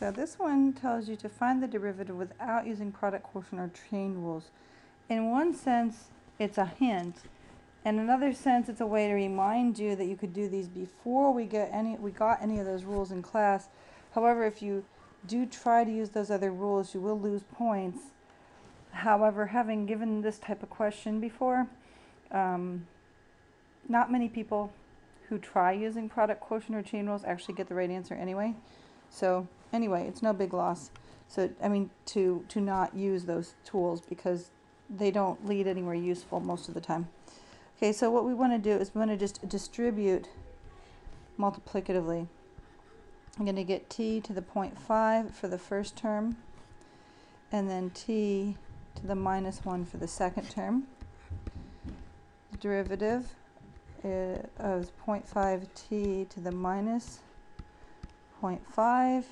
So this one tells you to find the derivative without using product, quotient, or chain rules. In one sense, it's a hint. In another sense, it's a way to remind you that you could do these before we got any of those rules in class. However, if you do try to use those other rules, you will lose points. However, having given this type of question before, not many people who try using product, quotient, or chain rules actually get the right answer anyway. So anyway, it's no big loss. So I mean, to not use those tools, because they don't lead anywhere useful most of the time. Okay, so what we want to do is we want to just distribute multiplicatively. I'm going to get t to the 0.5 for the first term, and then t to the -1 for the second term. The derivative is 0.5t to the -0.5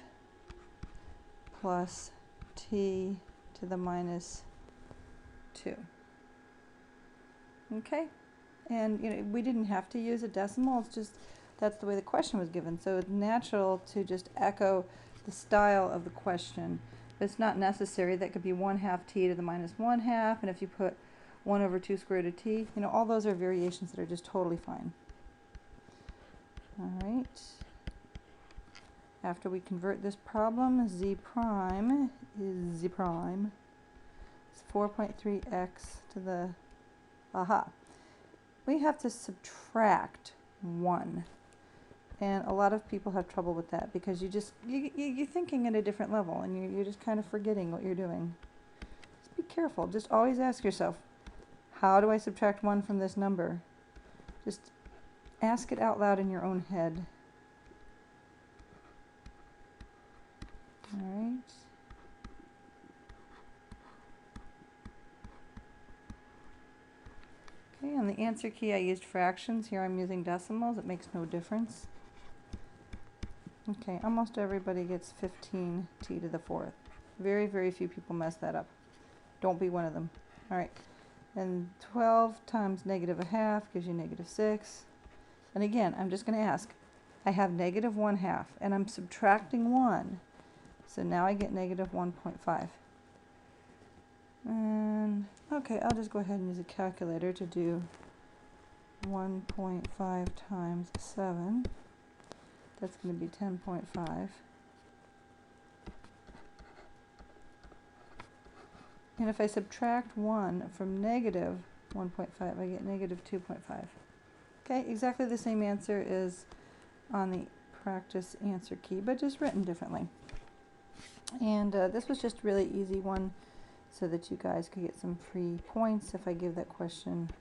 plus t to the -2. Okay, and we didn't have to use a decimal. It's just that's the way the question was given. So it's natural to just echo the style of the question. But it's not necessary. That could be 1/2 t to the -1/2, and if you put 1/2 square root of t, all those are variations that are just totally fine. All right. After we convert this problem, z prime is z prime. It's 4.3x to the, we have to subtract 1. And a lot of people have trouble with that because you're thinking at a different level, and you're just kind of forgetting what you're doing. Just be careful. Just always ask yourself, how do I subtract 1 from this number? Just ask it out loud in your own head. All right. Okay, on the answer key I used fractions. Here I'm using decimals. It makes no difference. Okay, almost everybody gets 15t to the 4th. Very, very few people mess that up. Don't be one of them. All right, and 12 times -1/2 gives you -6. And again, I'm just going to ask, I have -1/2, and I'm subtracting 1. So now I get -1.5. And okay, I'll just go ahead and use a calculator to do 1.5 times 7. That's going to be 10.5. And if I subtract 1 from -1.5, I get -2.5. Okay, exactly the same answer is on the practice answer key, but just written differently. And this was just really easy one so that you guys could get some free points if I give that question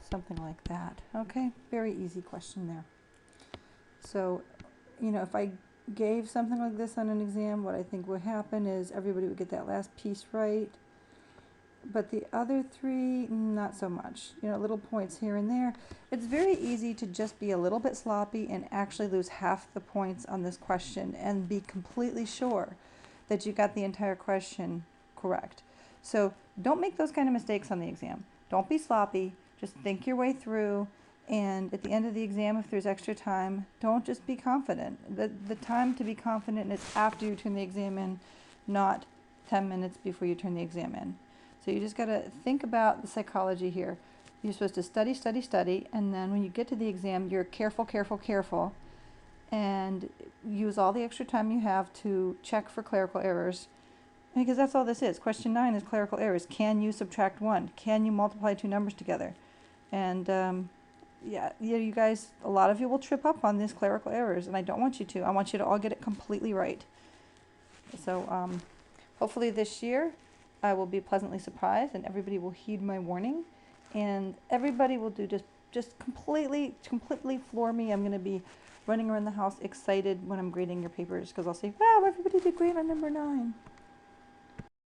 something like that. Okay, very easy question there. So, if I gave something like this on an exam, what I think would happen is everybody would get that last piece right, but the other 3, not so much. Little points here and there. It's very easy to just be a little bit sloppy and actually lose half the points on this question and be completely sure that you got the entire question correct. So don't make those kind of mistakes on the exam. Don't be sloppy. Just think your way through, and at the end of the exam, if there's extra time, don't just be confident. The time to be confident is after you turn the exam in, not 10 minutes before you turn the exam in. So you just got to think about the psychology here. You're supposed to study, study, study, and then when you get to the exam, you're careful, careful, careful, and use all the extra time you have to check for clerical errors, because that's all this is. Question 9 is clerical errors. Can you subtract 1? Can you multiply 2 numbers together? And yeah, you guys, a lot of you will trip up on these clerical errors, and I don't want you to. I want you to all get it completely right. So hopefully this year I will be pleasantly surprised, and everybody will heed my warning, and everybody will do just completely floor me. I'm going to be running around the house excited when I'm grading your papers, because I'll say, wow, everybody did great on number 9.